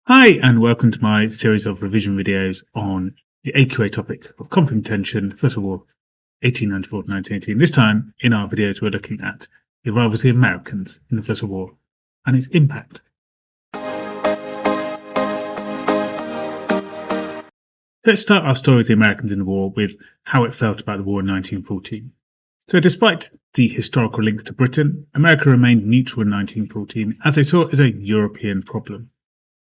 Hi, and welcome to my series of revision videos on the AQA topic of conflict and tension, First World War, 1894 to 1918. This time, in our videos, we're looking at the arrival of the Americans in the First World War and its impact. Let's start our story of the Americans in the war with how it felt about the war in 1914. So despite the historical links to Britain, America remained neutral in 1914 as they saw it as a European problem.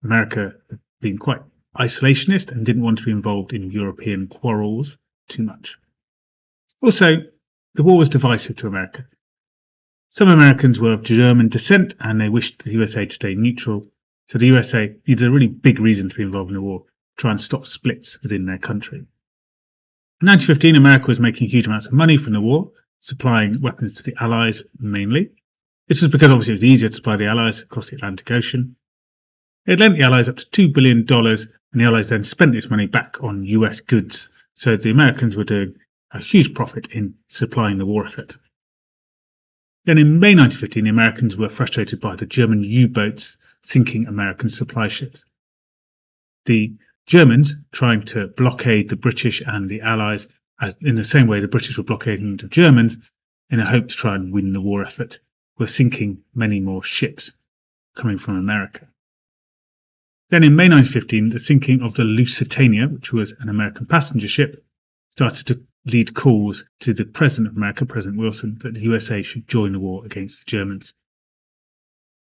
America had been quite isolationist and didn't want to be involved in European quarrels too much. Also, the war was divisive to America. Some Americans were of German descent and they wished the USA to stay neutral, so the USA needed a really big reason to be involved in the war, try and stop splits within their country. In 1915, America was making huge amounts of money from the war, supplying weapons to the Allies mainly. This was because obviously it was easier to supply the Allies across the Atlantic Ocean. It lent the Allies up to $2 billion, and the Allies then spent this money back on US goods, so the Americans were doing a huge profit in supplying the war effort. Then in May 1915, the Americans were frustrated by the German U-boats sinking American supply ships. The Germans trying to blockade the British and the Allies as in the same way the British were blockading the Germans in a hope to try and win the war effort, were sinking many more ships coming from America. Then in May 1915, the sinking of the Lusitania, which was an American passenger ship, started to lead calls to the President of America, President Wilson, that the USA should join the war against the Germans.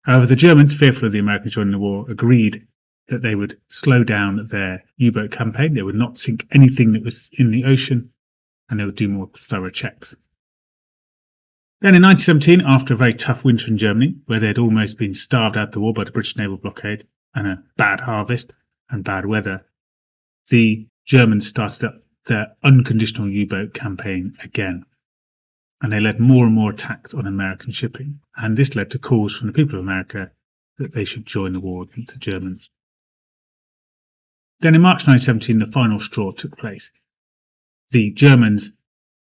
However, the Germans, fearful of the Americans joining the war, agreed that they would slow down their U-boat campaign. They would not sink anything that was in the ocean, and they would do more thorough checks. Then in 1917, after a very tough winter in Germany, where they had almost been starved out of the war by the British naval blockade, and a bad harvest and bad weather, the Germans started up their unconditional U-boat campaign again. And they led more and more attacks on American shipping. And this led to calls from the people of America that they should join the war against the Germans. Then in March 1917, the final straw took place. The Germans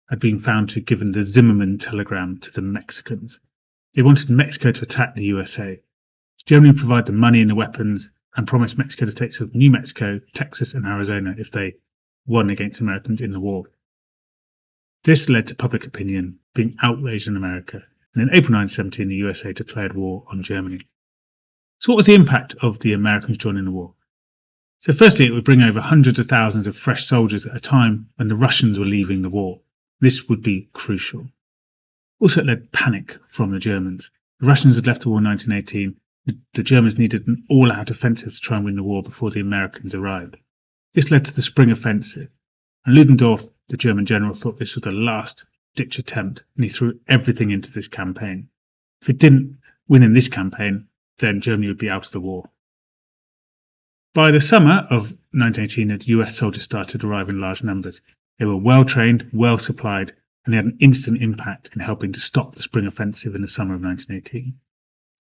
had been found to have given the Zimmermann telegram to the Mexicans. They wanted Mexico to attack the USA. Germany would provide the money and the weapons and promised Mexico the states of New Mexico, Texas and Arizona if they won against Americans in the war. This led to public opinion being outraged in America, and in April 1917 the USA declared war on Germany. So what was the impact of the Americans joining the war? So firstly, it would bring over hundreds of thousands of fresh soldiers at a time when the Russians were leaving the war. This would be crucial. Also, it led panic from the Germans. The Russians had left the war in 1918. The Germans needed an all-out offensive to try and win the war before the Americans arrived. This led to the Spring Offensive, and Ludendorff, the German general, thought this was the last-ditch attempt, and he threw everything into this campaign. If it didn't win in this campaign, then Germany would be out of the war. By the summer of 1918, the US soldiers started to arrive in large numbers. They were well-trained, well-supplied, and they had an instant impact in helping to stop the Spring Offensive in the summer of 1918.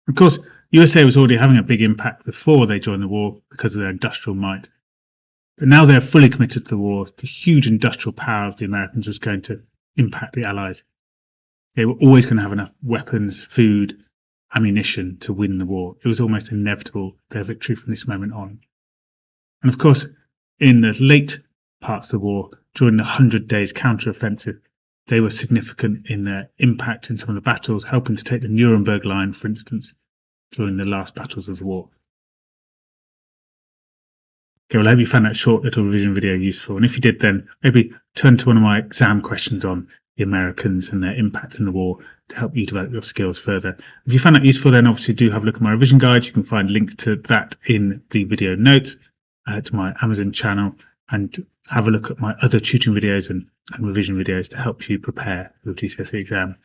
Of course, USA was already having a big impact before they joined the war because of their industrial might. But now they're fully committed to the war, the huge industrial power of the Americans was going to impact the Allies. They were always going to have enough weapons, food, ammunition to win the war. It was almost inevitable, their victory from this moment on. And of course, in the late parts of the war, during the 100 Days counter-offensive, they were significant in their impact in some of the battles, helping to take the Nuremberg line, for instance, during the last battles of the war. Okay, well, I hope you found that short little revision video useful. And if you did, then maybe turn to one of my exam questions on the Americans and their impact in the war to help you develop your skills further. If you found that useful, then obviously do have a look at my revision guide. You can find links to that in the video notes, to my Amazon channel, and have a look at my other tutoring videos and revision videos to help you prepare for your GCSE exam.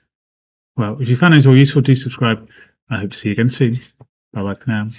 Well, if you found those all useful, do subscribe. I hope to see you again soon. Bye bye for now.